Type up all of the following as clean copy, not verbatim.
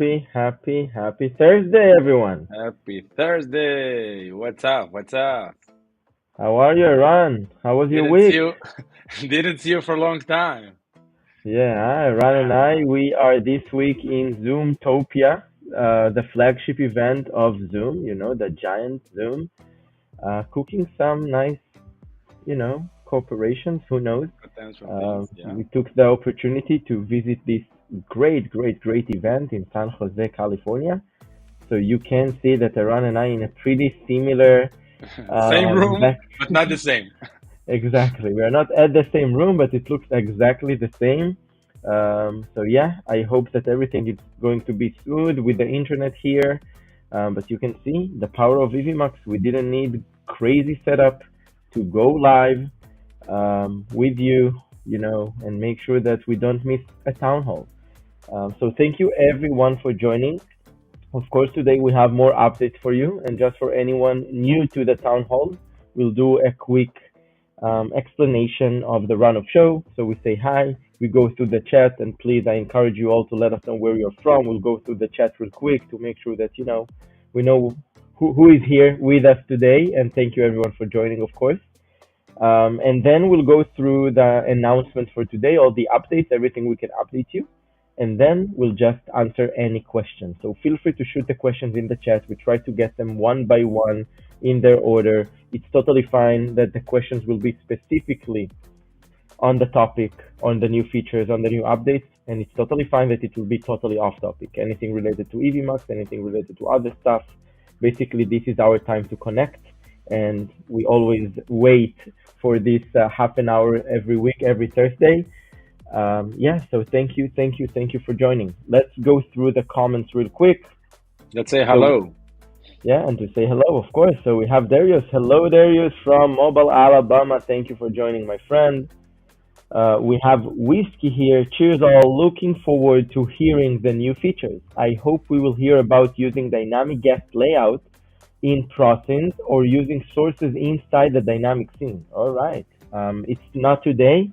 happy Thursday, everyone. Happy Thursday. What's up? What's up? How are you, Ron? How was your Didn't see week? you. Didn't see you for a long time. Yeah, Ron and Yeah. we are this week in Zoomtopia, the flagship event of Zoom, the giant Zoom, cooking some nice, corporations, who knows. Potential things. Yeah. We took the opportunity to visit this great event in San Jose, California. So you can see that Ron and I in a pretty similar Same room, back. but not the same. Exactly. We are not at the same room, but it looks exactly the same. So yeah, I hope that everything is going to be smooth with the internet here. But you can see the power of Evmux. We didn't need crazy setup to go live with you, and make sure that we don't miss a town hall. So thank you everyone for joining. Of course, today we have more updates for you, and just for anyone new to the town hall, we'll do a quick explanation of the run of show. So we say hi, we go through the chat, and please, I encourage you all to let us know where you're from. We'll go through the chat real quick to make sure that we know who is here with us today, and thank you everyone for joining, of course. And then we'll go through the announcements for today, all the updates, everything we can update you. And then we'll just answer any questions. So feel free to shoot the questions in the chat. We try to get them one by one in their order. It's totally fine that the questions will be specifically on the topic, on the new features, on the new updates. And it's totally fine that it will be totally off topic. Anything related to Evmux, anything related to other stuff. Basically, this is our time to connect. And we always wait for this half an hour every week, every Thursday. Yeah, so thank you for joining. Let's go through the comments real quick. Let's say So, hello. yeah, and to say hello, of course. So we have Darius. Hello, Darius from Mobile, Alabama. Thank you for joining, my friend. We have Whiskey here. Cheers, all. Looking forward to hearing the new features. I hope we will hear about using dynamic guest layout in ProScenes or using sources inside the dynamic scene. All right. It's not today.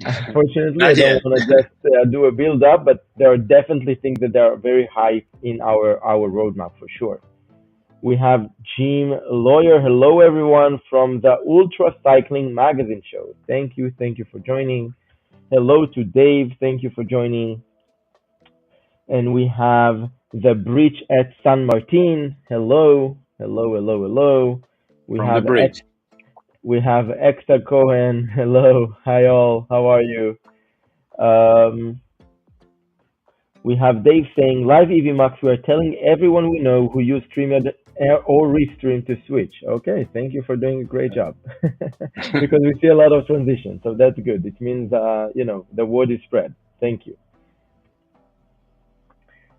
Unfortunately, I Not don't yet. want to just do a build up, but there are definitely things that are very high in our roadmap for sure. We have Jim Lawyer. Hello, everyone from the Ultra Cycling Magazine show. Thank you for joining. Hello to Dave. Thank you for joining. And we have the Breach at San Martin. Hello. We From the have bridge. Exta Cohen. Hello, hi all. How are you? Um, we have Dave saying, live EVMux, we are telling everyone we know who use StreamYard or Restream to switch. Okay, thank you for doing a great job. Because we see a lot of transition, so that's good. It means, the word is spread. Thank you.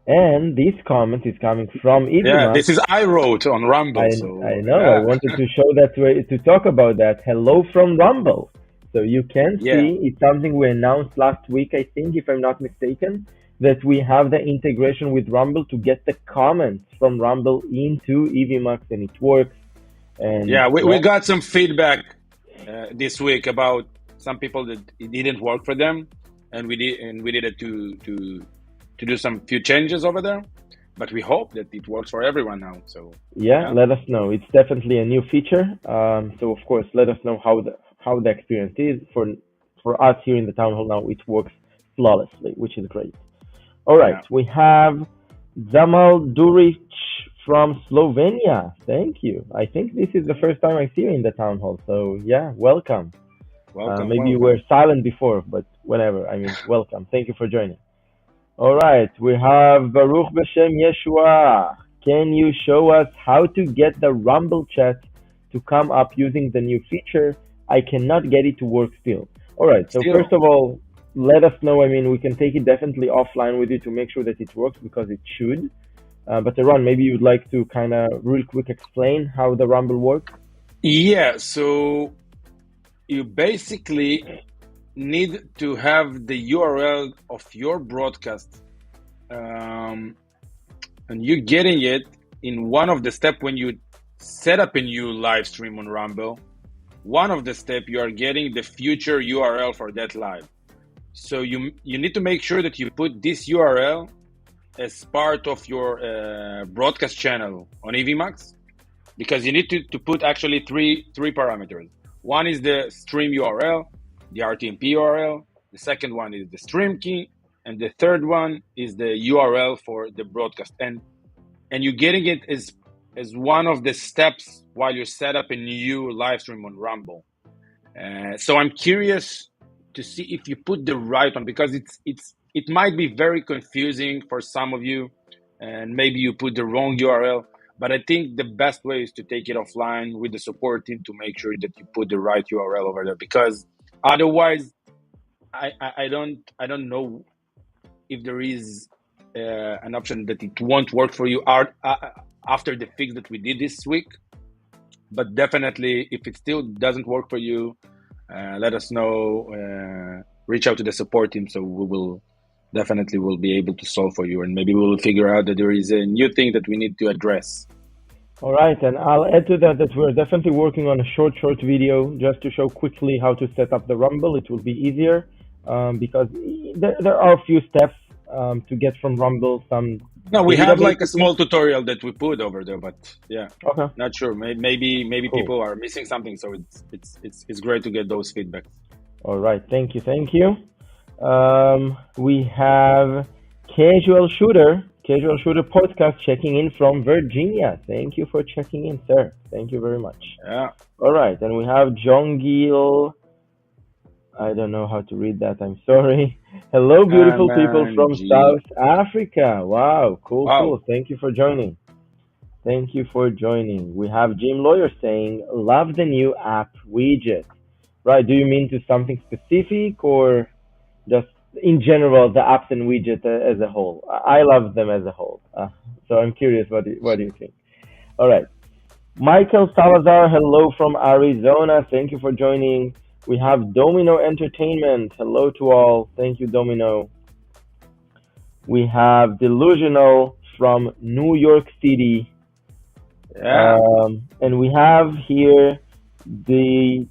And this comment is coming from Yeah, EVMux. this is I wrote on I Rumble. I So know. I yeah. wanted to show that to talk about that. Hello from Rumble. So you can Yeah. see it's something we announced last week, I think, if I'm not mistaken, that we have the integration with Rumble to get the comments from Rumble into EVMux, and it works. And Yeah. We yeah, got some feedback this week about some people that it didn't work for them, and we needed to do some few changes over there. But we hope that it works for everyone now. So yeah, yeah. let us know. It's definitely a new feature. So of course, let us know how the experience is for us here in the town hall. Now it works flawlessly, which is great. All right, Yeah. we have Zamal Duric from Slovenia. Thank you. I think this is the first time I see you in the town hall. So yeah, welcome. Welcome, Maybe you were welcome. silent before, but whatever. I mean, welcome. Thank you for joining. All right, we have Baruch B'Shem Yeshua. Can you show us how to get the Rumble chat to come up using the new feature? I cannot get it to work still. All right, so first Still. of all, let us know. I mean, we can take it definitely offline with you to make sure that it works because it should. But Ron, maybe you'd like to kind of real quick explain how the Rumble works? Yeah, so you basically need to have the URL of your broadcast, and you're getting it in one of the steps when you set up a new live stream on Rumble. One of the steps you are getting the future URL for that live. So you need to make sure that you put this URL as part of your broadcast channel on Evmux, because you need to put actually three parameters. One is the stream URL, the RTMP URL. The second one is the stream key, and the third one is the URL for the broadcast. And you're getting it as one of the steps while you set up a new live stream on Rumble. So I'm curious to see if you put the right one, because it might be very confusing for some of you, and maybe you put the wrong URL. But I think the best way is to take it offline with the support team to make sure that you put the right URL over there, because otherwise, I don't know if there is an option that it won't work for you after the fix that we did this week. But definitely, if it still doesn't work for you, let us know. Reach out to the support team, so we will definitely will be able to solve for you, and maybe we will figure out that there is a new thing that we need to address. All right, and I'll add to that we're definitely working on a short video just to show quickly how to set up the Rumble. It will be easier because there are a few steps to get from Rumble. No, we have like a databases. small tutorial that we put over there, but yeah, Okay, not sure. Maybe cool. people are missing something, so it's great to get those feedbacks. All right, thank you. We have Casual Shooter podcast checking in from Virginia. Thank you for checking in, sir. Thank you very much. Yeah. All right, and we have John Gill. I don't know how to read that. I'm sorry. Hello, beautiful people from South Africa. Wow, cool. Thank you for joining. We have Jim Lawyer saying, love the new app widget. Right, do you mean to something specific or just in general the apps and widget as a whole? I love them as a whole. So I'm curious, what do you think? All right. Michael Salazar, hello from Arizona. Thank you for joining. We have Domino Entertainment. Hello to all. Thank you, Domino. We have Delusional from New York City. Yeah. And we have here the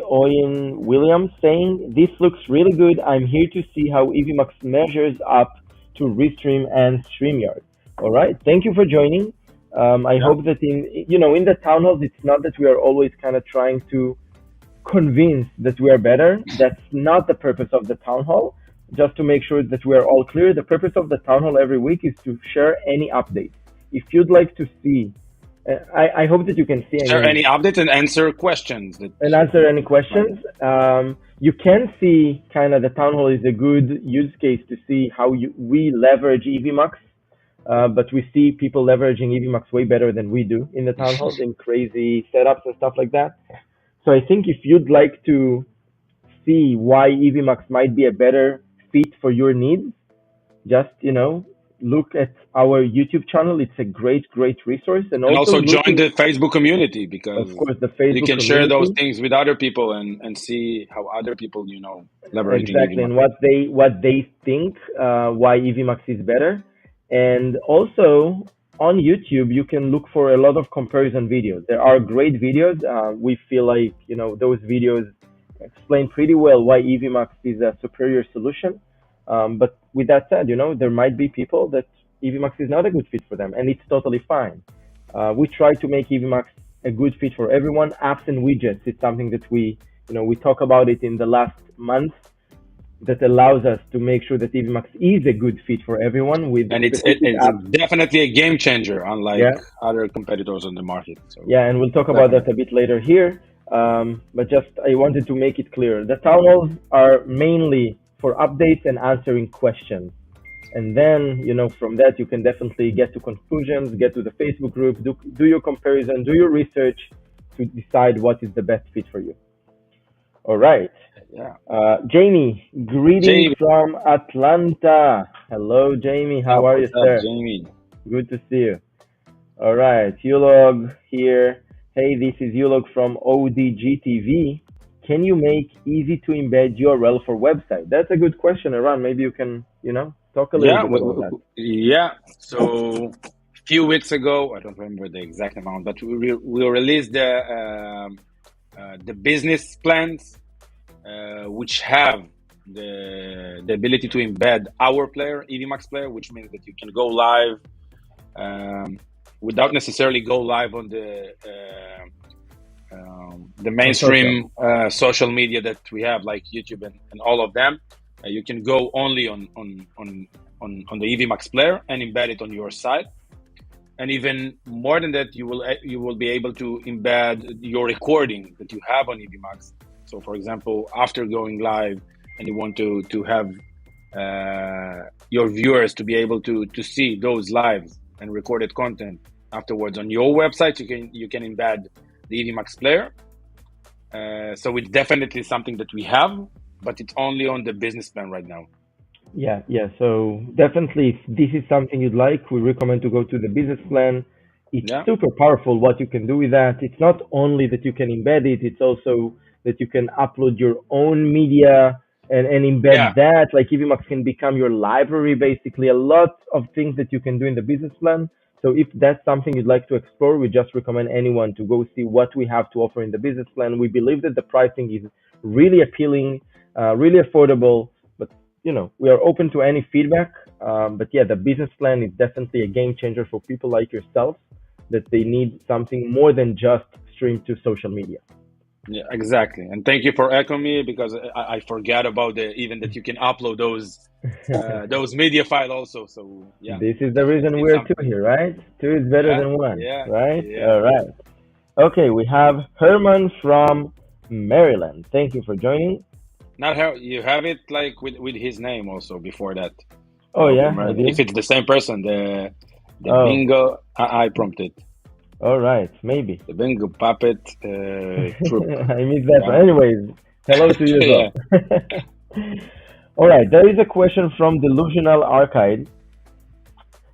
Owen Williams saying, this looks really good. I'm here to see how Evmux measures up to Restream and StreamYard. All right. Thank you for joining. I hope that in the town halls, it's not that we are always kind of trying to convince that we are better. That's not the purpose of the town hall. Just to make sure that we are all clear, the purpose of the town hall every week is to share any updates. If you'd like to see, I hope that you can see any updates and answer questions. Answer any questions. You can see kind of the town hall is a good use case to see how we leverage Evmux. But we see people leveraging Evmux way better than we do in the town halls in crazy setups and stuff like that. So I think if you'd like to see why Evmux might be a better fit for your needs, just, look at our YouTube channel. It's a great resource. And also join the Facebook community, because of course the Facebook you can community. share those things with other people and see how other people, leveraging exactly Evmux. And what they think, why Evmux is better. And also on YouTube, you can look for a lot of comparison videos. There are great videos. We feel like, those videos explain pretty well why Evmux is a superior solution. But with that said, there might be people that Evmux is not a good fit for them, and it's totally fine. We try to make Evmux a good fit for everyone. Apps and widgets, it's something that we talk about it in the last month, that allows us to make sure that Evmux is a good fit for everyone. And it's definitely a game changer, unlike other competitors on the market. So yeah, and we'll talk about that a bit later here. But just I wanted to make it clear. The town halls are mainly for updates and answering questions. And then, from that, you can definitely get to conclusions, get to the Facebook group, do your comparison, do your research to decide what is the best fit for you. All right. Yeah. Jamie, greetings from Atlanta. Hello, Jamie. How are you, sir? Jamie? Good to see you. All right. Ulog here. Hey, this is Ulog from ODGTV. Can you make easy to embed URL for website? That's a good question, Eran. Maybe you can, talk a little bit about that. Yeah. So a few weeks ago, I don't remember the exact amount, but we released the business plans, which have the ability to embed our player, Evmux player, which means that you can go live without necessarily go live on the On social. mainstream social media that we have, like YouTube and all of them. You can go only on the Evmux player and embed it on your site. And even more than that, you will be able to embed your recording that you have on Evmux. So, for example, after going live, and you want to have your viewers to be able to see those lives and recorded content afterwards on your website, you can embed the Evmux player. So it's definitely something that we have, but it's only on the business plan right now. Yeah, yeah. So definitely, if this is something you'd like, we recommend to go to the business plan. It's Yeah, super powerful what you can do with that. It's not only that you can embed it, it's also that you can upload your own media and embed yeah, that. Like Evmux can become your library, basically. A lot of things that you can do in the business plan. So if that's something you'd like to explore, we just recommend anyone to go see what we have to offer in the business plan. We believe that the pricing is really appealing, really affordable, but we are open to any feedback. But yeah, the business plan is definitely a game changer for people like yourself that they need something more than just stream to social media. yeah, exactly. And thank you for echoing me, because I forgot about even that you can upload those media file also. So yeah, This is the reason definitely we're two something. here, right? Two is better Yeah, than one, yeah, right? yeah. All right. Okay, we have Herman from Maryland. Thank you for joining. Not how you have it, like with his name also before that. Oh Okay, yeah, I Maryland. If did. it's the same person, the Oh, bingo, I prompted all right, maybe. the bingo puppet troop. I missed that one. Yeah, Anyways, hello to you as yeah. well. All right, there is a question from Delusional Archive.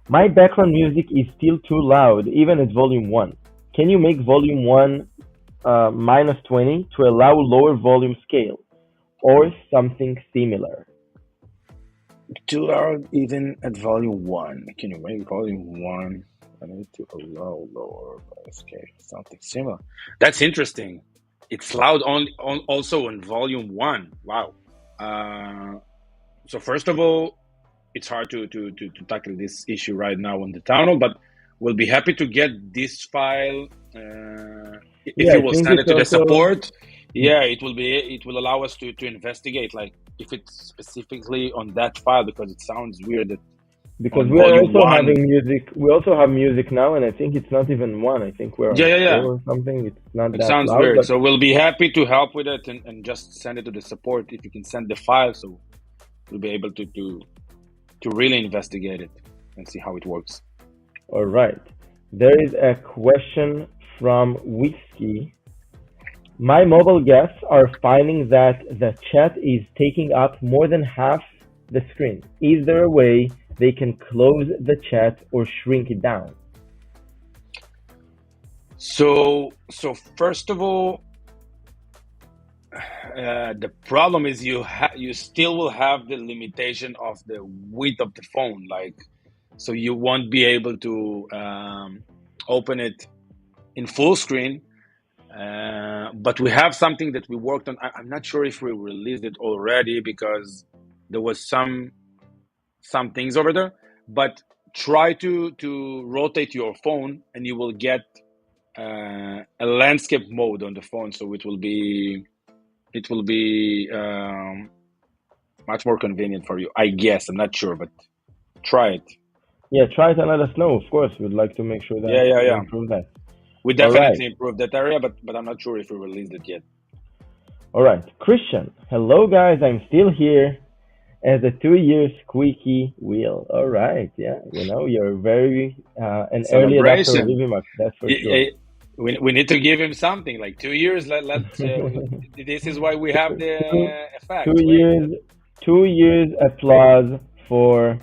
My background music is still too loud, even at volume 1. Can you make volume 1 minus 20 to allow lower volume scale or something similar? Too loud even at volume one. Can you make volume one? I need to allow lower by scale, something similar. That's interesting. It's loud also on volume one. Wow. Uh, so first of all, it's hard to tackle this issue right now on the tunnel, but we'll be happy to get this file. If Yeah, you I will think send it's it to the also support, yeah, it will allow us to investigate, like if it's specifically on that file, because it sounds weird that because on we are volume also one. having music. We also have music now, and I think it's not even 1. I think we're Yeah, on yeah, yeah. 4 or something. It's not It that sounds loud, weird. but So we'll be happy to help with it, and just send it to the support if you can send the file, so we'll be able to really investigate it and see how it works. all right. There is a question from Whiskey. My mobile guests are finding that the chat is taking up more than half the screen. Is there a way they can close the chat or shrink it down? So first of all, the problem is you still will have the limitation of the width of the phone, like, so you won't be able to open it in full screen. But we have something that we worked on. I'm not sure if we released it already, because there was some things over there. But try to rotate your phone, and you will get a landscape mode on the phone, so it will be much more convenient for you, I guess. I'm not sure, but try it. Yeah, try it and let us know. Of course, we'd like to make sure that Yeah, yeah, we yeah. improve that. We All right. definitely improved that area, but I'm not sure if we released it yet. All right. Christian, hello guys. I'm still here as a 2 year squeaky wheel. All right. Yeah. You're very an early adopter of Celebration. Evmux, that's for Y- sure. y- we need to give him something, like 2 years. This is why we have the two, two effect. Wait, years, 2 years applause for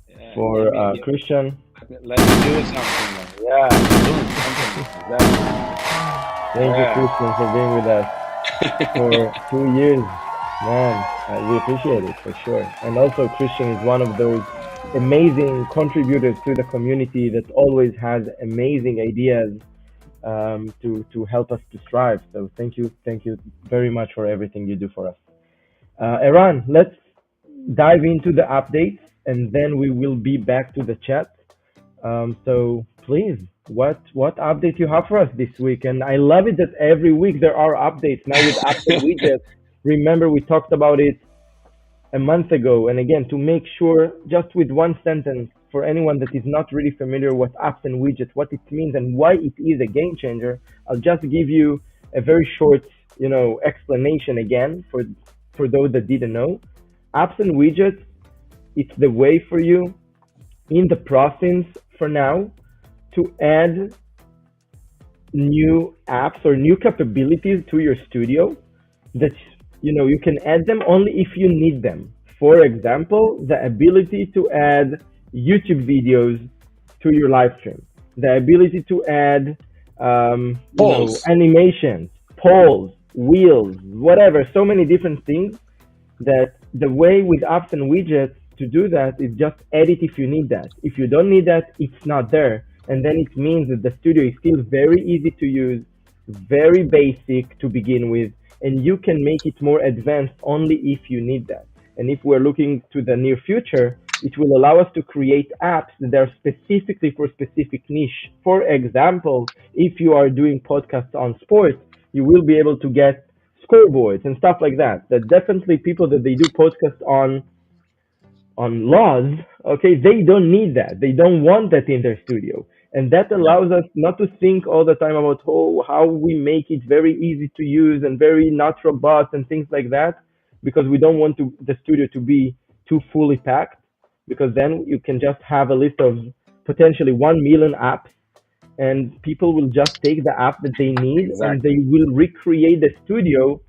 give for me, Christian. let me do something. Yeah, I'm doing something. Exactly. Thank you, Yeah. Christian, for being with us for 2 years. Man, we appreciate it for sure. And also, Christian is one of those amazing contributors to the community that always has amazing ideas to help us to strive. So thank you very much for everything you do for us. Eran, let's dive into the updates and then we will be back to the chat. So please, what update you have for us this week? And I love it that every week there are updates now with apps and widgets. Remember we talked about it a month ago, and again to make sure, just with one sentence for anyone that is not really familiar with apps and widgets, what it means and why it is a game changer. I'll just give you a very short, explanation again for those that didn't know. Apps and widgets, it's the way for you in the process for now to add new apps or new capabilities to your studio that you can add them only if you need them. For example, the ability to add YouTube videos to your live stream, the ability to add Polls. animations, polls, wheels, whatever, so many different things that the way with apps and widgets to do that is just add it if you need that. If you don't need that, it's not there. And then it means that the studio is still very easy to use, very basic to begin with, and you can make it more advanced only if you need that. And if we're looking to the near future, it will allow us to create apps that are specifically for specific niche. For example, if you are doing podcasts on sports, you will be able to get scoreboards and stuff like that. That definitely people that they do podcasts on laws, okay, they don't need that. They don't want that in their studio. And that Yeah, allows us not to think all the time about how we make it very easy to use and very not robust and things like that, because we don't want the studio to be too fully packed, because then you can just have a list of potentially 1 million apps and people will just take the app that they need and they exactly. will recreate the studio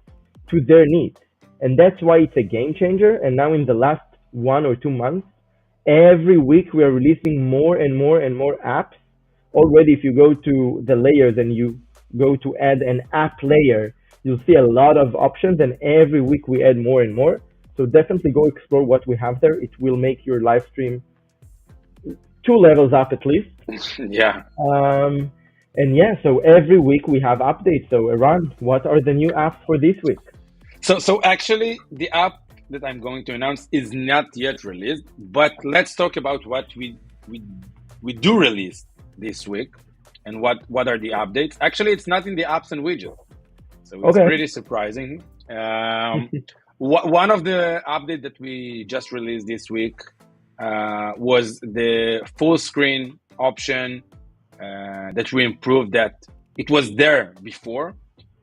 to their needs. And that's why it's a game changer. And now in the last 1 or 2 months, every week we are releasing more and more and more apps. Already, if you go to the layers and you go to add an app layer, you'll see a lot of options. And every week we add more and more. So definitely go explore what we have there. It will make your live stream 2 levels up at least. Yeah. Um, and yeah, so every week we have updates. So Iran, what are the new apps for this week? So actually, the app that I'm going to announce is not yet released, but let's talk about what we do release this week and what are the updates. Actually, it's not in the apps and widgets, so it's Okay. pretty surprising. One of the updates that we just released this week was the full screen option that we improved. That it was there before,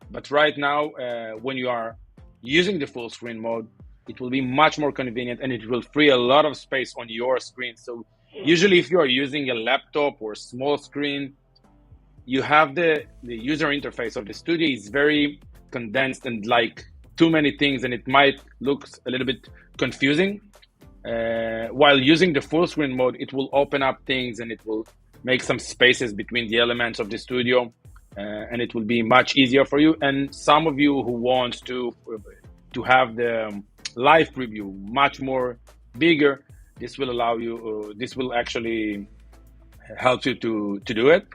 but right now when you are using the full screen mode, it will be much more convenient and it will free a lot of space on your screen. So usually if you are using a laptop or small screen, you have the user interface of the studio is very condensed and like too many things, and it might look a little bit confusing. While using the full screen mode, it will open up things and it will make some spaces between the elements of the studio, and it will be much easier for you. And some of you who want to have the live preview much more bigger, this will allow you. This will actually help you to do it.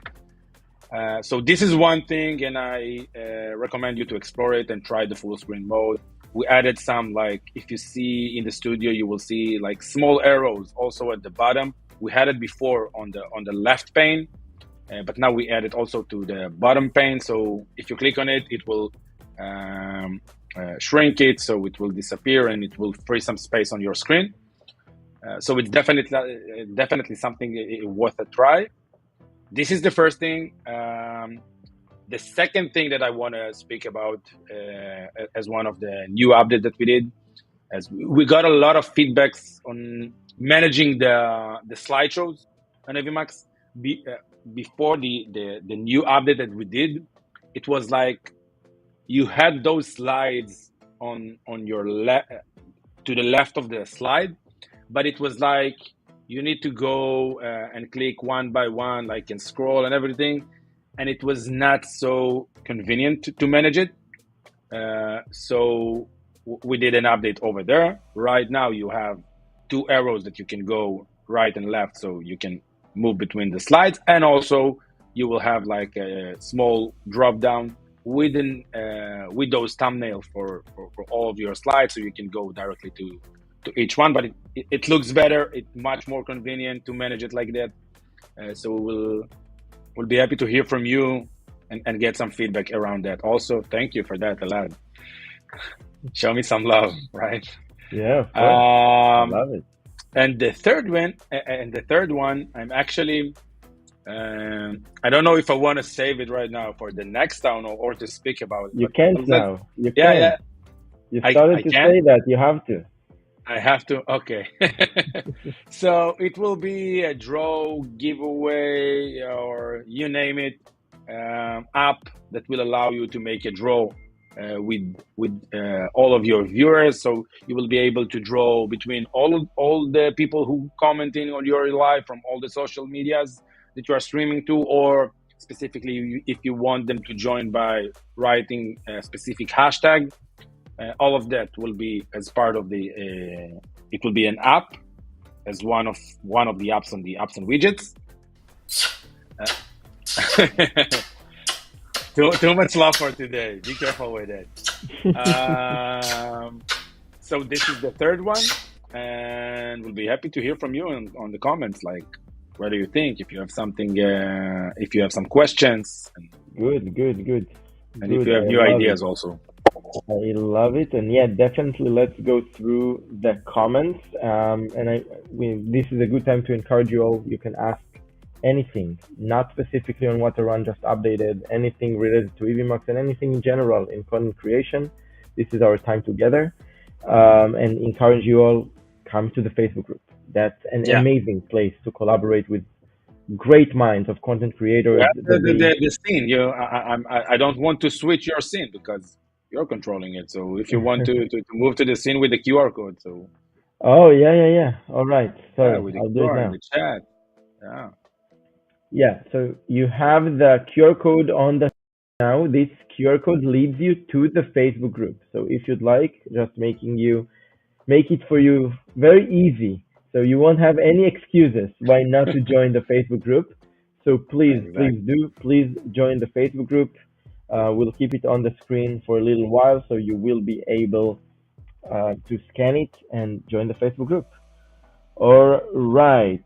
So this is one thing, and I recommend you to explore it and try the full screen mode. We added some, like if you see in the studio, you will see like small arrows also at the bottom. We had it before on the left pane, but now we add it also to the bottom pane. So if you click on it, it will shrink it, so it will disappear and it will free some space on your screen. So it's definitely something worth a try. This is the first thing. The second thing that I want to speak about as one of the new updates that we did, as we got a lot of feedbacks on managing the slideshows on Evmux. Before the new update that we did, it was like you had those slides on your to the left of the slide, but it was like you need to go and click one by one, like and scroll and everything, and it was not so convenient to manage it. So we did an update over there. Right now you have 2 arrows that you can go right and left, so you can move between the slides, and also you will have like a small drop down with those thumbnails for all of your slides, so you can go directly to each one. But it looks better. It's much more convenient to manage it like that. So we'll be happy to hear from you and get some feedback around that. Also, thank you for that, Elad. Show me some love, right? Yeah, of course. I love it. And the third one, I'm actually, I don't know if I want to save it right now for the next town or to speak about it. You can't now. You yeah, can't. yeah. You started I to can? say that. You have to. I have to. Okay. So it will be a draw, giveaway, or you name it, app that will allow you to make a draw with all of your viewers. So you will be able to draw between all the people who commenting on your live from all the social medias that you are streaming to, or specifically if you want them to join by writing a specific hashtag. All of that will be as part of the. It will be an app as one of the apps on the Apps and Widgets. Too much love for today. Be careful with it. So this is the third one, and we'll be happy to hear from you on the comments. Like, what do you think? If you have something, if you have some questions, Good. and if you have new ideas also. I love it, and yeah, definitely let's go through the comments. This is a good time to encourage you all. You can ask anything, not specifically on what to run, just updated, anything related to Evmux and anything in general in content creation. This is our time together, and encourage you all, come to the Facebook group. That's an amazing place to collaborate with great minds of content creators. The scene, I don't want to switch your scene because you're controlling it. So if you want to move to the scene with the QR code, so. Oh yeah. All right. Sorry, with the I'll do it QR now. in the chat. Yeah. Yeah. So you have the QR code on the now. This QR code leads you to the Facebook group. So if you'd like, just make it for you very easy. So you won't have any excuses why not to join the Facebook group. So please join the Facebook group. We'll keep it on the screen for a little while, so you will be able to scan it and join the Facebook group. All right.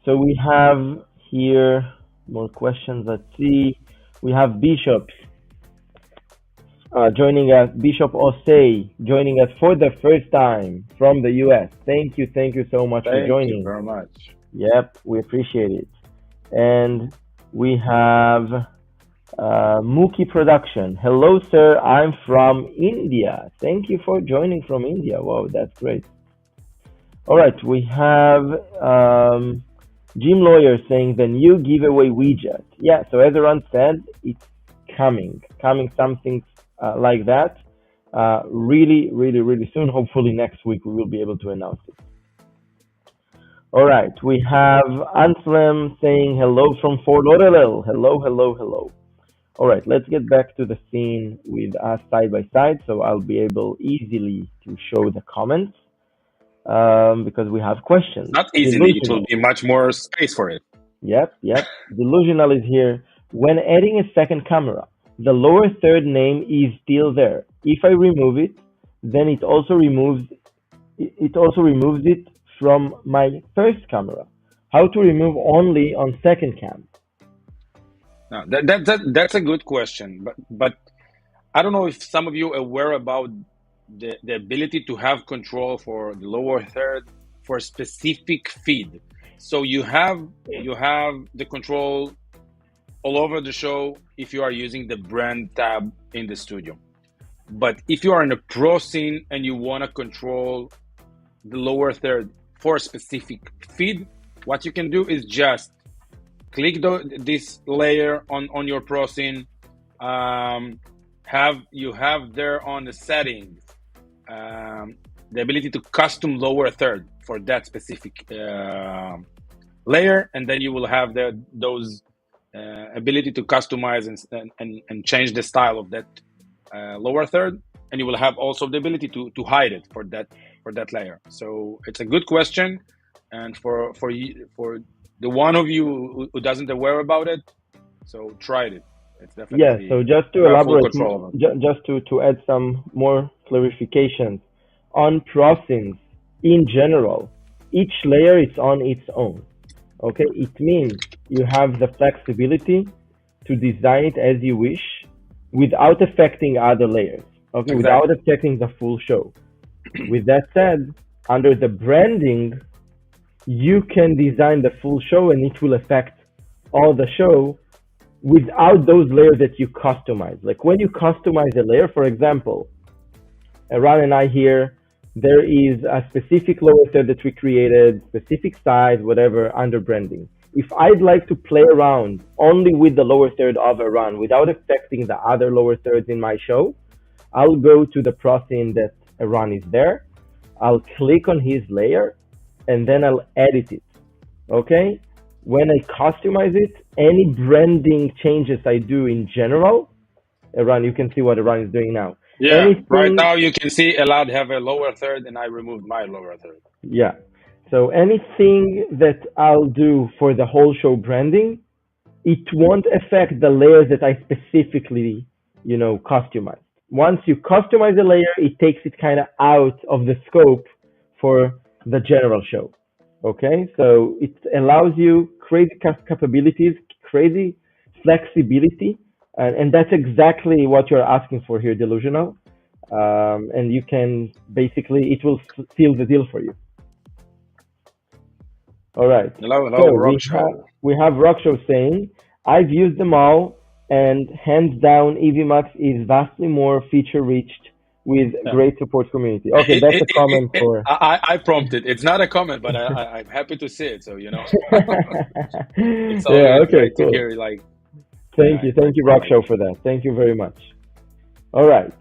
So we have here more questions. Let's see. We have Bishop joining us. Bishop Osei joining us for the first time from the US. Thank you so much for joining. Thank you very much. Yep, we appreciate it. And we have Mookie Production. Hello, sir. I'm from India. Thank you for joining from India. Wow, that's great. All right, we have Jim Lawyer saying the new giveaway widget. Yeah, so as Eran said, it's coming something like that. Really soon. Hopefully next week we will be able to announce it. All right, we have Anselm saying hello from Fort Lauderdale. Hello. All right, let's get back to the scene with us side by side, so I'll be able easily to show the comments because we have questions. Not easily, it will be much more space for it. Yep. Delusional is here. When adding a second camera, the lower third name is still there. If I remove it, then it also removes it from my first camera. How to remove only on second cam? Now, that's a good question, but I don't know if some of you are aware about the ability to have control for the lower third for a specific feed. So you have the control all over the show if you are using the brand tab in the studio. But if you are in a pro scene and you want to control the lower third for a specific feed, what you can do is just click this layer on your pro scene. You have there on the settings the ability to custom lower third for that specific layer, and then you will have those ability to customize and change the style of that lower third, and you will have also the ability to hide it for that layer. So it's a good question, and for the one of you who doesn't aware about it, So tried it. It's Yeah, definitely so just to you have full elaborate, control of it. just to add some more clarifications on processing in general, each layer is on its own. Okay, it means you have the flexibility to design it as you wish without affecting other layers. Okay, without Exactly. affecting the full show. With that said, under the branding, you can design the full show and it will affect all the show without those layers that you customize. Like when you customize a layer, for example, Ran and I here, there is a specific lower third that we created, specific size, whatever, under branding. If I'd like to play around only with the lower third of a run without affecting the other lower thirds in my show, I'll go to the processing that a run is there. I'll click on his layer and then I'll edit it. Okay? When I customize it, any branding changes I do in general, Iran, you can see what Iran is doing now. Yeah. Right Anything, now you can see Elad have a lower third, and I removed my lower third. yeah. So anything that I'll do for the whole show branding, it won't affect the layers that I specifically, customize. Once you customize a layer, it takes it kind of out of the scope for the general show. Okay, so it allows you crazy capabilities, crazy flexibility, and that's exactly what you're asking for here, Delusional. And you can basically, it will seal the deal for you. All right. Hello, So hello, Rock Show. we have Rockshow saying, I've used them all, and hands down, Evmux is vastly more feature rich with Yeah. great support community. Okay, that's a comment for. I prompted. It's not a comment, but I'm happy to see it. So it's Yeah. always Okay. great to Cool. hear. Like, Thank yeah, you. Thank you, I like Rockshow, it. for that. Thank you very much. All right.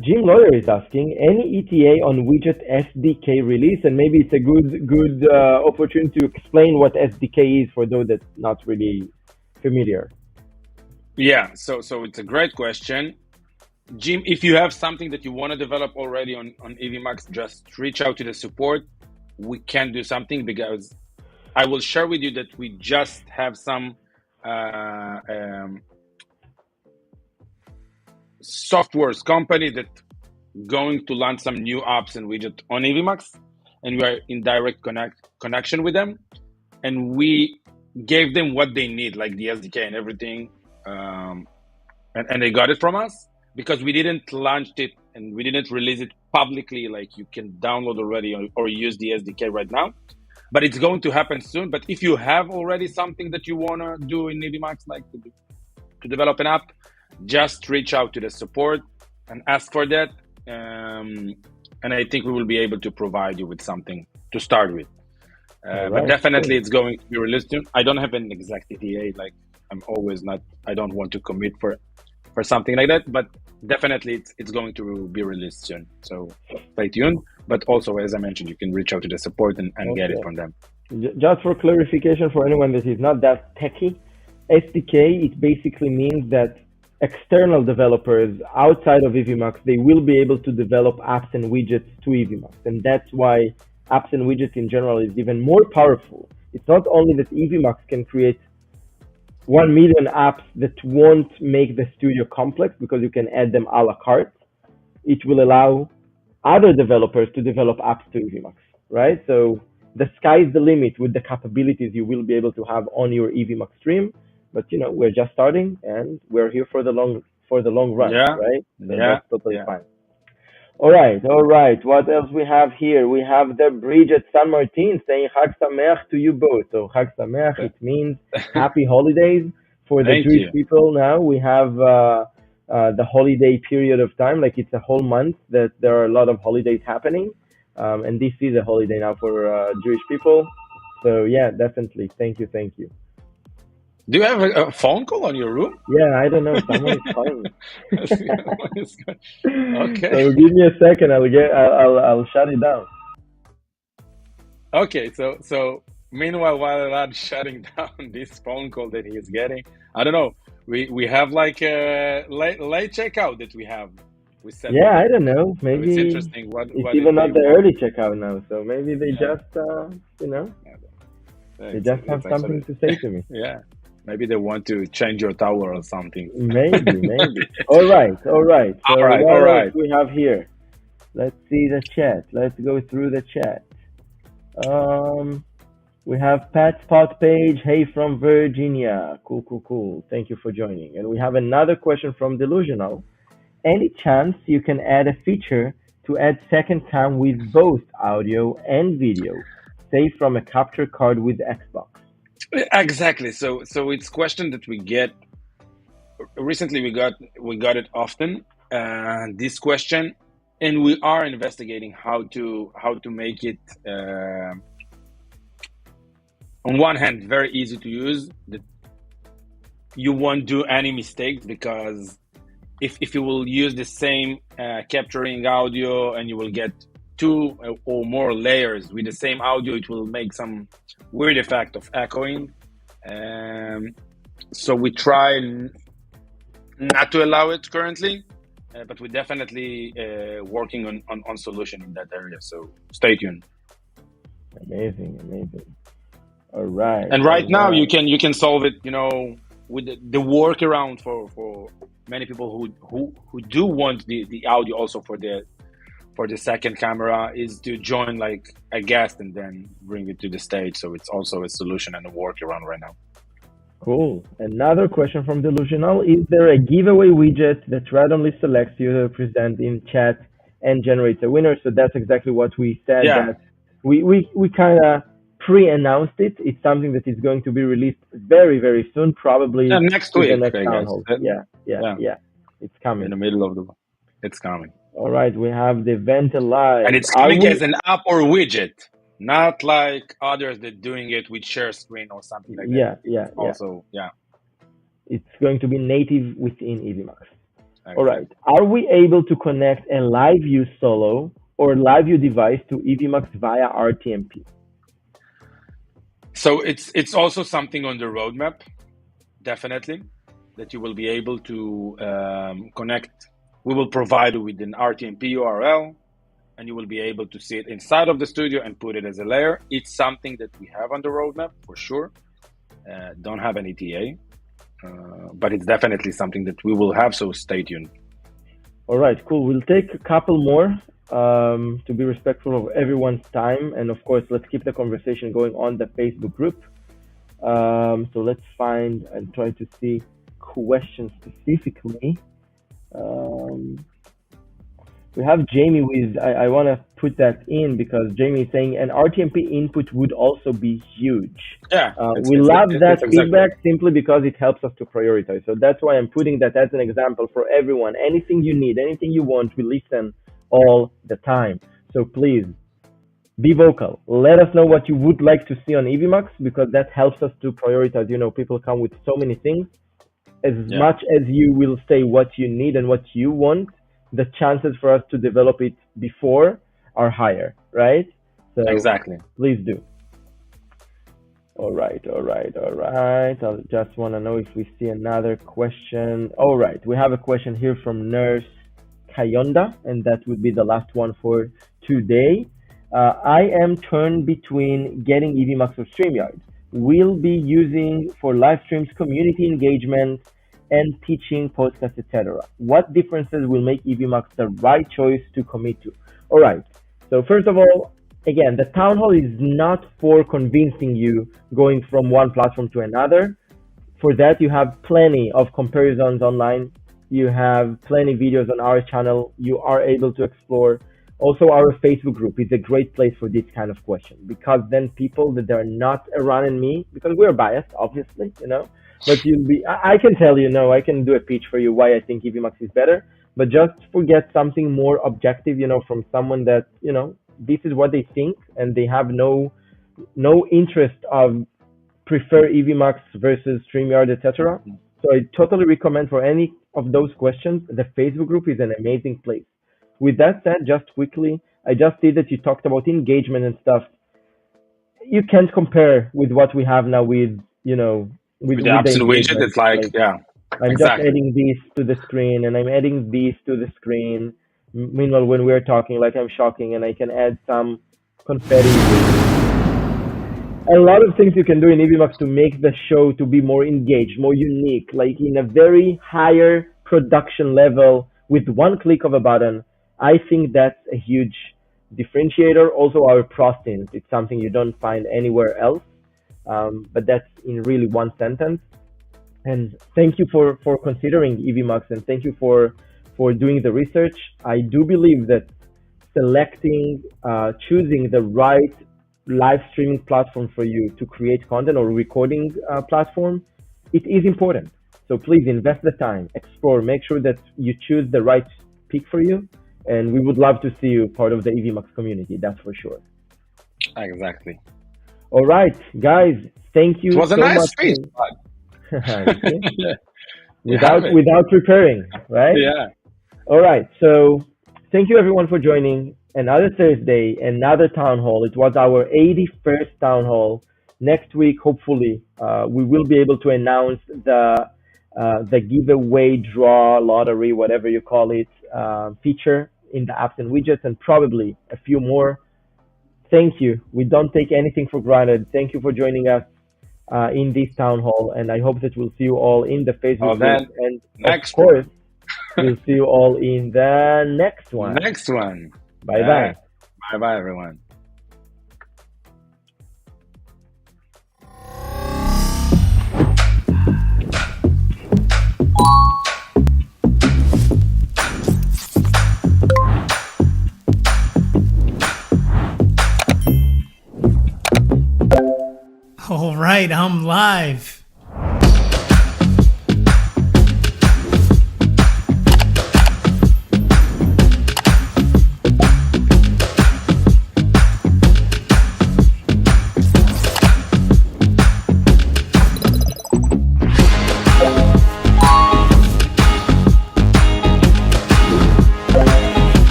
Jim Lawyer is asking any ETA on widget SDK release, and maybe it's a good opportunity to explain what SDK is for those that not really familiar. Yeah. So it's a great question, Jim. If you have something that you want to develop already on Evmux, just reach out to the support. We can do something because I will share with you that we just have some softwares company that going to launch some new apps and widget on Evmux, and we are in direct connection with them, and we gave them what they need, like the SDK and everything, and they got it from us because we didn't launch it and we didn't release it publicly, like you can download already or use the SDK right now. But it's going to happen soon. But if you have already something that you want to do in Evmux, like to develop an app, just reach out to the support and ask for that. And I think we will be able to provide you with something to start with. All But right. definitely Cool. it's going to be released soon. I don't have an exact ETA. Like I don't want to commit for something like that, but definitely it's going to be released soon. So stay tuned. But also, as I mentioned, you can reach out to the support and get it Okay. from them. Just for clarification for anyone that is not that techy, SDK, it basically means that external developers outside of Evmux, they will be able to develop apps and widgets to Evmux. And that's why apps and widgets in general is even more powerful. It's not only that Evmux can create 1 million apps that won't make the studio complex because you can add them a la carte. It will allow other developers to develop apps to Evmux, right? So the sky's the limit with the capabilities you will be able to have on your Evmux stream. But we're just starting and we're here for the long run, Yeah, right? So yeah, that's totally yeah. fine. All right. What else we have here? We have the bridge at San Martin saying Chag Sameach to you both. So Chag Sameach, it means happy holidays for the Thank Jewish you. people. Now we have the holiday period of time, like it's a whole month that there are a lot of holidays happening, and this is a holiday now for Jewish people. So yeah, definitely. Thank you. Do you have a phone call on your room? Yeah, I don't know. Someone is calling me. Okay. So give me a second. I'll shut it down. Okay. So meanwhile, while Elad shutting down this phone call that he is getting, I don't know. We have like a late checkout that we have. We set Yeah, with I them. don't know. So it's Maybe interesting. What it's did even they not the want? early checkout now. So maybe they Yeah. just, Yeah, they just have it's something actually to say to me. yeah. Maybe they want to change your tower or something. Maybe, maybe. All right, all right. So All right, all what else right. we have here? Let's see the chat. Let's go through the chat. Um, we have Pat Spot Page. Hey, from Virginia. Cool, cool, cool. Thank you for joining. And we have another question from Delusional. Any chance you can add a feature to add second cam with both audio and video, say from a capture card with Xbox? Exactly. So it's question that we get recently. We got it often. This question, and we are investigating how to make it. On one hand, very easy to use. That you won't do any mistakes because if you will use the same capturing audio and you will get two or more layers with the same audio, it will make some weird effect of echoing. So we try not to allow it currently, but we're definitely working on solution in that area. So stay tuned. Amazing, amazing. All right, And all right now right. you can solve it, with the workaround for many people who do want the audio also for the second camera is to join like a guest and then bring it to the stage. So it's also a solution and a workaround right now. Cool. Another question from Delusional. Is there a giveaway widget that randomly selects you to present in chat and generates a winner? So that's exactly what we said, Yeah. that we kind of pre-announced it. It's something that is going to be released very, very soon, probably Next with the week, next I town guess. hall. Yeah, yeah, Yeah, yeah. It's in coming. the middle of it's coming. All right, we have the event And alive. it's Are coming as we? an app or widget, not like others that doing it with share screen or something like that. Yeah, yeah, It's yeah. also, yeah, It's going to be native within Evmux. All right. exactly. Are we able to connect a live view solo or live view device to Evmux via RTMP? So it's also something on the roadmap, definitely, that you will be able to connect. We will provide you with an RTMP URL, and you will be able to see it inside of the studio and put it as a layer. It's something that we have on the roadmap for sure. Don't have an ETA, but it's definitely something that we will have. So stay tuned. All right, cool. We'll take a couple more to be respectful of everyone's time. And of course, let's keep the conversation going on the Facebook group. So let's find and try to see questions specifically. Um, we have Jamie with, I want to put that in because Jamie is saying an RTMP input would also be huge. Yeah, We love that it's exactly. feedback simply because it helps us to prioritize. So that's why I'm putting that as an example for everyone. Anything you need, anything you want, we listen all the time. So please be vocal. Let us know what you would like to see on Evmux because that helps us to prioritize. People come with so many things. As Yeah. much as you will say what you need and what you want, the chances for us to develop it before are higher, right? So Exactly. please do. All right, all right, all right. I just want to know if we see another question. All right, we have a question here from Nurse Kayonda, and that would be the last one for today. I am torn between getting Evmux or StreamYard. We'll be using for live streams, community engagement, and teaching, podcasts, etc. What differences will make Evmux the right choice to commit to? All right. So first of all, again, the town hall is not for convincing you going from one platform to another. For that, you have plenty of comparisons online. You have plenty videos on our channel. You are able to explore. Also, our Facebook group is a great place for this kind of question because then people that are not around me, because we're biased, obviously, but you'll be, I can tell you, no, I can do a pitch for you why I think Evmux is better, but just forget something more objective, from someone that, this is what they think and they have no interest of prefer Evmux versus StreamYard, etc. So I totally recommend for any of those questions, the Facebook group is an amazing place. With that said, just quickly, I just see that you talked about engagement and stuff. You can't compare with what we have now with, With the with the apps and widget, engagement. it's like, Like yeah, I'm just exactly. adding this to the screen and I'm adding this to the screen. Meanwhile, when we're talking, like I'm shocking and I can add some confetti. a lot of things you can do in Evmux to make the show to be more engaged, more unique, like in a very higher production level with one click of a button. I think that's a huge differentiator. Also, our process, it's something you don't find anywhere else, but that's in really one sentence. And thank you for considering Evmux, and thank you for doing the research. I do believe that selecting, choosing the right live streaming platform for you to create content or recording platform, it is important. So please invest the time, explore, make sure that you choose the right pick for you. And we would love to see you part of the EVMux community, that's for sure. Exactly. All right, guys, thank It you was a so nice much. speech. You have it. Without preparing, right? Yeah. All right. So thank you everyone for joining another Thursday, another town hall. It was our 81st town hall. Next week, hopefully, we will be able to announce the giveaway, draw, lottery, whatever you call it, feature in the apps and widgets, and probably a few more. Thank you. We don't take anything for granted. Thank you for joining us in this town hall, and I hope that we'll see you all in the Oh, Facebook group, then and of next course, one. we'll see you all in the next one. Next one. Bye bye. Bye bye, everyone. All right, I'm live.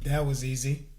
That was easy.